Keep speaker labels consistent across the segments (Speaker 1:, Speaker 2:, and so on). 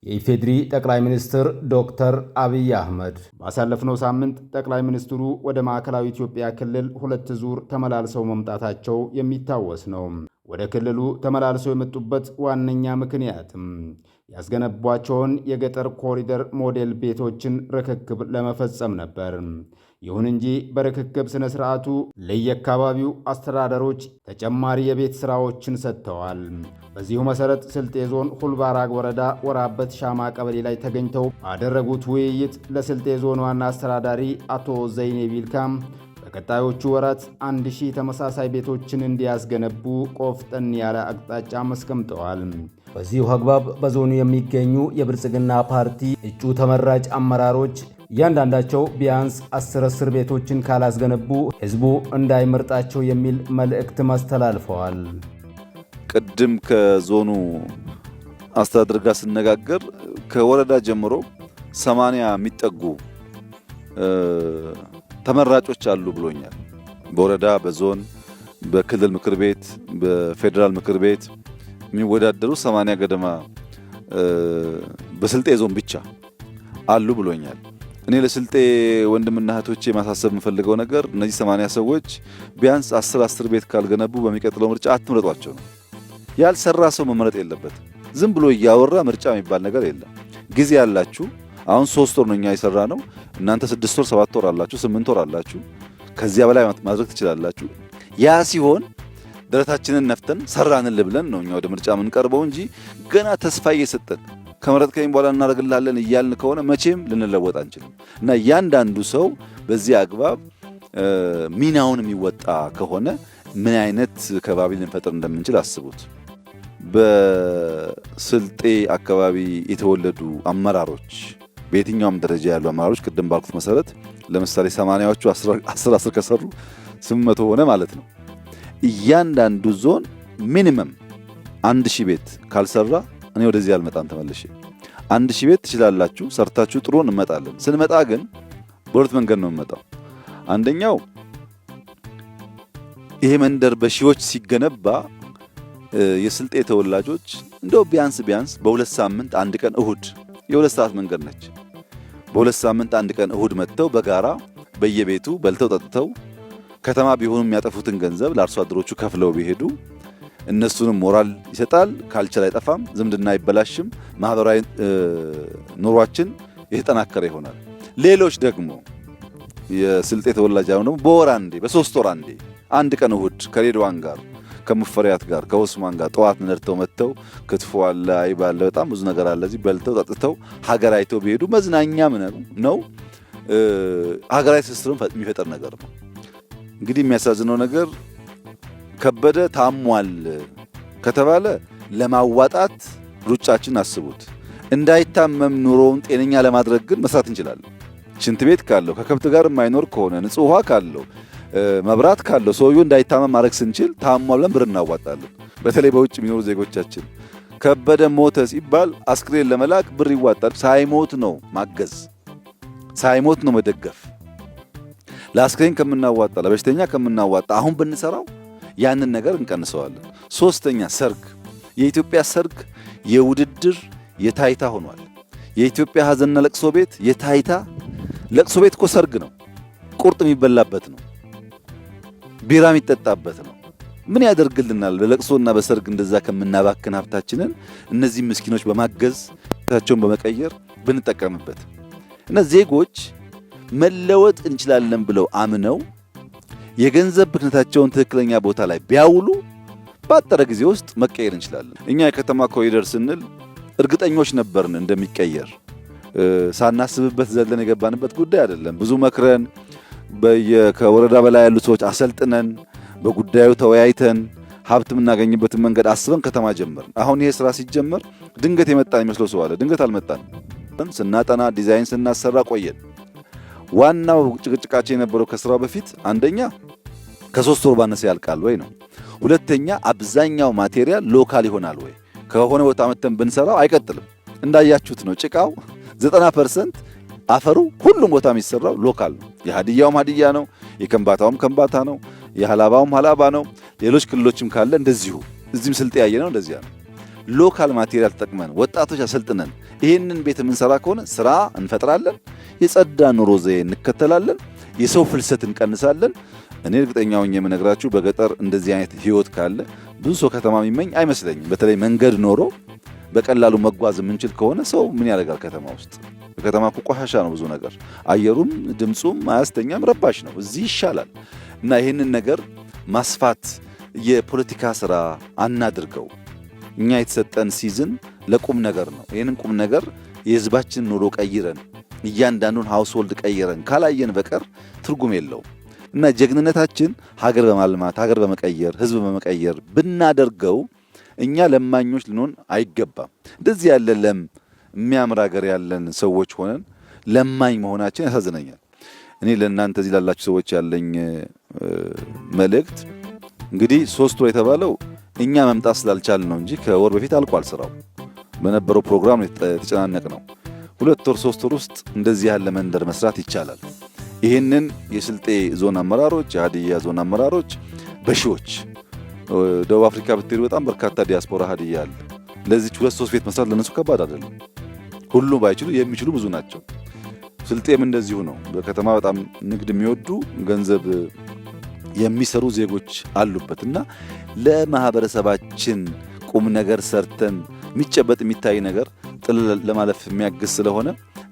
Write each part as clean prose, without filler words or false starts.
Speaker 1: የኢፌዴሪ ጠቅላይ ሚኒስትር ዶክተር አብይ አህመድ ባሳለፍነው ሳምንት ጠቅላይ ሚኒስትሩ ወደ ማዕከላዊ ኢትዮጵያ ክልል 2 ዙር ተመላልሰው መምጣታቸው የሚታወስ ነው። ወደ ክልሉ ተመላልሰው የመጡበት ዋነኛ ምክንያትም ያስገነቧቸውን የገጠር ኮሪደር ሞዴል ቤቶችን ርክክብ ለመፈጸም ነበር። ይሁን እንጂ በርክክብ ስነ ስርዓቱ ለየአካባቢው አስተዳደሮች ተጨማሪ የቤት ስራዎችን ሰጥተዋል። በዚሁ መሰረት ስልጤ ዞን ሁልባራግ ወረዳ ወራበት ሻማ ቀበሌ ላይ ተገኝተው ባደረጉት ውይይት ለስልጤ ዞን ዋና አስተዳዳሪ አቶ ዘይኔ ቢልካም በቀጣዮቹ ወራት 1000 ተመሳሳይ ቤቶችን እንዲያስገነቡ ቆፍጠን ያለ አቅጣጫ አስቀምጠዋል። በዚሁ አግባብ በዞኑ የሚገኙ የብልጽግና ፓርቲ እጩ ተመራጭ አመራሮች እያንዳንዳቸው ቢያንስ 10 ቤቶችን ካላስገነቡ ህዝቡ እንዳይመርጣቸው የሚል መልእክት አስተላልፈዋል።
Speaker 2: ቅድም ከዞኑ አስተዳደር ጋር ስነጋገር ከወረዳ ጀምሮ 80 የሚጠጉ ተመራጮች አሉ ብሎኛል። በወረዳ፣ በዞን፣ በክልል ምክር ቤት፣ በፌዴራል ምክር ቤት የሚወዳደሩ 80 ገደማ በስልጤ ዞን ብቻ አሉ ብሎኛል። እኔ ለስልጤ ወንድምና እህቶቼ ማሳሰብ የምፈልገው ነገር እነዚህ 80 ሰዎች ቢያንስ 10 ቤት ካልገነቡ በሚቀጥለው ምርጫ አትምረጧቸው ነው። ያልሰራ ሰው መመረጥ የለበትም። ዝም ብሎ እያወራ ምርጫ የሚባል ነገር የለም። ጊዜ ያላችሁ አሁን 3 ወር ነው እኛ የሰራ ነው። እናንተ 6 ወር 7 ወር አላችሁ፣ 8 ወር አላችሁ። ከዚያ በላይ ማድረግ ትችላላችሁ። ያ ሲሆን ደረታችንን ነፍተን ሰራንል ብለን ነው እኛ ወደ ምርጫ የምንቀርበው እንጂ ገና ተስፋ እየሰጠን ከመረጥከኝ በኋላ እናደርግልሃለን እያልን ከሆነ መቼም ልንለወጥ አንችልም። እና እያንዳንዱ ሰው በዚህ አግባብ ሚናውን የሚወጣ ከሆነ ምን አይነት ከባቢ ልንፈጥር እንደምንችል አስቡት። በስልጤ አካባቢ የተወለዱ አመራሮች በየትኛውም ደረጃ ያሉ አመራሮች ቅድም ባልኩት መሰረት ለምሳሌ 80ዎቹ 10 ከሰሩ 800 ሆነ ማለት ነው። እያንዳንዱ ዞን ሚኒመም 1000 ቤት ካልሰራ እኔ ወደዚህ አልመጣም ተመልሼ። 1000 ቤት ትችላላችሁ፣ ሰርታችሁ ጥሩን እንመጣለን። ስንመጣ ግን በሁለት መንገድ ነው የምንመጣው። አንደኛው ይሄ መንደር በሺዎች ሲገነባ የስልጤ ተወላጆች እንደው ቢያንስ በሁለት ሳምንት አንድ ቀን እሁድ የ2 ሰዓት መንገድ ነች። በሁለት ሳምንት አንድ ቀን እሁድ መጥተው በጋራ በየቤቱ በልተው ጠጥተው ከተማ ቢሆኑ የሚያጠፉትን ገንዘብ ለአርሶ አደሮቹ ከፍለው ቢሄዱ እነሱንም ሞራል ይሰጣል። ካልቸር አይጠፋም፣ ዝምድና አይበላሽም፣ ማህበራዊ ኑሯችን የተጠናከረ ይሆናል። ሌሎች ደግሞ የስልጤ ተወላጅ ያለው በወር አንዴ በ3 ወር አንዴ አንድ ቀን እሁድ ከሬድዋን ጋር ከሙፈሪያት ጋር ከኡስማን ጋር ጠዋት ነርተው መጥተው ክትፎ አለ፣ አይብ አለ፣ በጣም ብዙ ነገር አለ። እዚህ በልተው ጠጥተው ሀገር አይተው ቢሄዱ መዝናኛም ነው፣ ሀገራዊ ትስስሩን የሚፈጠር ነገር ነው። እንግዲህ የሚያሳዝነው ነገር ከበደ ታሟል ከተባለ ለማዋጣት ሩጫችን አስቡት። እንዳይታመም ኑሮውን ጤነኛ ለማድረግ ግን መስራት እንችላለን። ሽንት ቤት ካለው ከከብት ጋር የማይኖር ከሆነ ንጹህ ውሃ ካለው መብራት ካለው ሰውየው እንዳይታመም ማድረግ ስንችል ታሟለን ብር እናዋጣለን። በተለይ በውጭ የሚኖሩ ዜጎቻችን ከበደ ሞተ ሲባል አስክሬን ለመላክ ብር ይዋጣል። ሳይሞት ነው ማገዝ፣ ሳይሞት ነው መደገፍ። ለአስክሬን ከምናዋጣ ለበሽተኛ ከምናዋጣ አሁን ብንሰራው ያንን ነገር እንቀንሰዋለን። 3ኛ ሰርግ። የኢትዮጵያ ሰርግ የውድድር የታይታ ሆኗል። የኢትዮጵያ ሀዘንና ለቅሶ ቤት የታይታ ለቅሶ ቤት እኮ ሰርግ ነው። ቁርጥ የሚበላበት ነው። ቢራ የሚጠጣበት ነው። ምን ያደርግልናል? በለቅሶና በሰርግ እንደዛ ከምናባክን ሀብታችንን እነዚህ ምስኪኖች በማገዝ ታቸውን በመቀየር ብንጠቀምበት እና ዜጎች መለወጥ እንችላለን ብለው አምነው የገንዘብ ብክነታቸውን ትክክለኛ ቦታ ላይ ቢያውሉ ባጠረ ጊዜ ውስጥ መቀየር እንችላለን። እኛ የከተማ ኮሪደር ስንል እርግጠኞች ነበርን እንደሚቀየር። ሳናስብበት ዘለን የገባንበት ጉዳይ አይደለም። ብዙ መክረን ከወረዳ በላይ ያሉ ሰዎች አሰልጥነን በጉዳዩ ተወያይተን ሀብት የምናገኝበትን መንገድ አስበን ከተማ ጀመርን። አሁን ይሄ ስራ ሲጀመር ድንገት የመጣን ይመስለው ሰው አለ። ድንገት አልመጣን። ስናጠና ዲዛይን ስናሰራ ቆየን። ዋናው ጭቅጭቃችን የነበረው ከስራው በፊት አንደኛ ከ3 ወር ባነሰ ያልቃል ወይ ነው። ሁለተኛ አብዛኛው ማቴሪያል ሎካል ይሆናል ወይ? ከሆነ ቦታ መተን ብንሰራው አይቀጥልም። እንዳያችሁት ነው ጭቃው 90% አፈሩ ሁሉም ቦታ የሚሰራው ሎካል ነው። የሀዲያውም ሀዲያ ነው፣ የከምባታውም ከምባታ ነው፣ የሐላባውም ሐላባ ነው። ሌሎች ክልሎችም ካለ እንደዚሁ እዚህም ስልጤ ያየ ነው እንደዚያ ነው። ሎካል ማቴሪያል ተጠቅመን ወጣቶች አሰልጥነን ይህንን ቤት የምንሰራ ከሆነ ስራ እንፈጥራለን፣ የጸዳ ኑሮ ዘዬ እንከተላለን፣ የሰው ፍልሰት እንቀንሳለን። እኔ እርግጠኛ ሆኜ የምነግራችሁ በገጠር እንደዚህ አይነት ህይወት ካለ ብዙ ሰው ከተማ የሚመኝ አይመስለኝም። በተለይ መንገድ ኖሮ በቀላሉ መጓዝ የምንችል ከሆነ ሰው ምን ያደርጋል ከተማ ውስጥ? በከተማ እኮ ቆሻሻ ነው ብዙ ነገር፣ አየሩም ድምፁም አያስተኛም፣ ረባሽ ነው። እዚህ ይሻላል እና ይህንን ነገር ማስፋት የፖለቲካ ስራ አናድርገው። እኛ የተሰጠን ሲዝን ለቁም ነገር ነው። ይህንን ቁም ነገር የህዝባችን ኑሮ ቀይረን እያንዳንዱን ሃውስሆልድ ቀይረን ካላየን በቀር ትርጉም የለውም እና ጀግንነታችን ሀገር በማልማት ሀገር በመቀየር ህዝብ በመቀየር ብናደርገው እኛ ለማኞች ልንሆን አይገባም። እንደዚህ ያለ የሚያምር ሀገር ያለን ሰዎች ሆነን ለማኝ መሆናችን ያሳዝነኛል። እኔ ለእናንተ እዚህ ላላችሁ ሰዎች ያለኝ መልእክት እንግዲህ 3 ወር የተባለው እኛ መምጣት ስላልቻልን ነው እንጂ ከወር በፊት አልቋል ስራው። በነበረው ፕሮግራም የተጨናነቅ ነው። 2 ወር 3 ወር ውስጥ እንደዚህ ያለ መንደር መስራት ይቻላል። ይህንን የስልጤ ዞን አመራሮች፣ የሀዲያ ዞን አመራሮች በሺዎች ደቡብ አፍሪካ ብትሄዱ በጣም በርካታ ዲያስፖራ ሀዲያ አለ። ለዚህ 2-3 ቤት መስራት ለነሱ ከባድ አይደለም። ሁሉ ባይችሉ የሚችሉ ብዙ ናቸው። ስልጤም እንደዚሁ ነው። በከተማ በጣም ንግድ የሚወዱ ገንዘብ የሚሰሩ ዜጎች አሉበት እና ለማህበረሰባችን ቁም ነገር ሰርተን የሚጨበጥ የሚታይ ነገር ጥል ለማለፍ የሚያግዝ ስለሆነ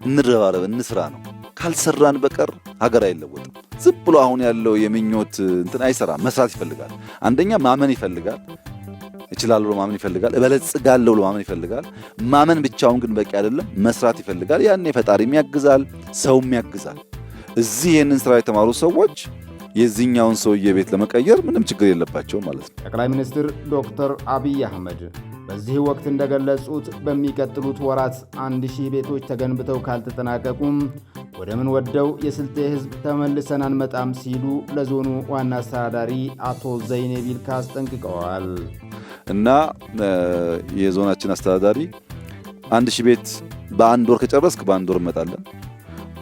Speaker 2: እንረባረብ፣ እንስራ ነው። ካልሰራን በቀር ሀገር አይለወጥም። ዝም ብሎ አሁን ያለው የምኞት እንትን አይሰራም። መስራት ይፈልጋል። አንደኛ ማመን ይፈልጋል። እችላለሁ ብሎ ማመን ይፈልጋል። እበለጽጋለሁ ብሎ ማመን ይፈልጋል። ማመን ብቻውን ግን በቂ አይደለም። መስራት ይፈልጋል። ያኔ ፈጣሪም ያግዛል፣ ሰውም ያግዛል። እዚህ ይህንን ስራ የተማሩ ሰዎች የዚህኛውን ሰውዬ ቤት ለመቀየር ምንም ችግር የለባቸው ማለት ነው።
Speaker 1: ጠቅላይ ሚኒስትር ዶክተር አብይ አህመድ በዚህ ወቅት እንደገለጹት በሚቀጥሉት ወራት 1000 ቤቶች ተገንብተው ካልተጠናቀቁም ወደ ምን ወደው የስልጤ ህዝብ ተመልሰን አንመጣም ሲሉ ለዞኑ ዋና አስተዳዳሪ አቶ ዘይኔ ቢልካ አስጠንቅቀዋል።
Speaker 2: እና የዞናችን አስተዳዳሪ 1000 ቤት በአንድ ወር ከጨረስክ በአንድ ወር እንመጣለን፣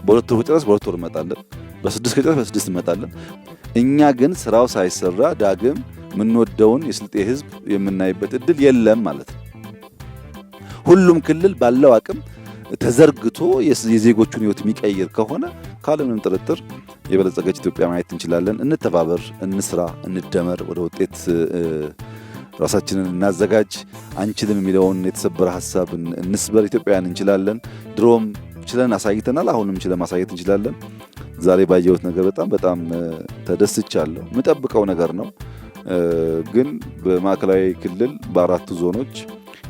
Speaker 2: በሁለት ወር ከጨረስክ በሁለት ወር እንመጣለን፣ በ6 ከጨረስክ በ6 እንመጣለን። እኛ ግን ስራው ሳይሰራ ዳግም የምንወደውን የስልጤ ህዝብ የምናይበት እድል የለም ማለት ነው። ሁሉም ክልል ባለው አቅም ተዘርግቶ የዜጎቹን ህይወት የሚቀይር ከሆነ ካለምንም ጥርጥር የበለጸገች ኢትዮጵያ ማየት እንችላለን። እንተባበር፣ እንስራ፣ እንደመር፣ ወደ ውጤት ራሳችንን እናዘጋጅ። አንችልም የሚለውን የተሰበረ ሐሳብ እንስበር። ኢትዮጵያውያን እንችላለን። ድሮም ችለን አሳይተናል። አሁንም ችለን ማሳየት እንችላለን። ዛሬ ባየሁት ነገር በጣም ተደስቻለሁ። የምጠብቀው ነገር ነው። ግን በማዕከላዊ ክልል በ4 ዞኖች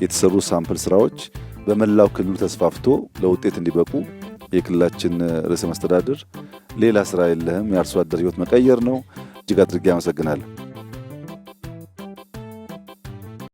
Speaker 2: የተሰሩ ሳምፕል ስራዎች በመላው ክልሉ ተስፋፍቶ ለውጤት እንዲበቁ የክልላችን ርዕሰ መስተዳድር ሌላ ስራ የለህም፣ የአርሶ አደር ህይወት መቀየር ነው። እጅግ አድርጌ አመሰግናለሁ።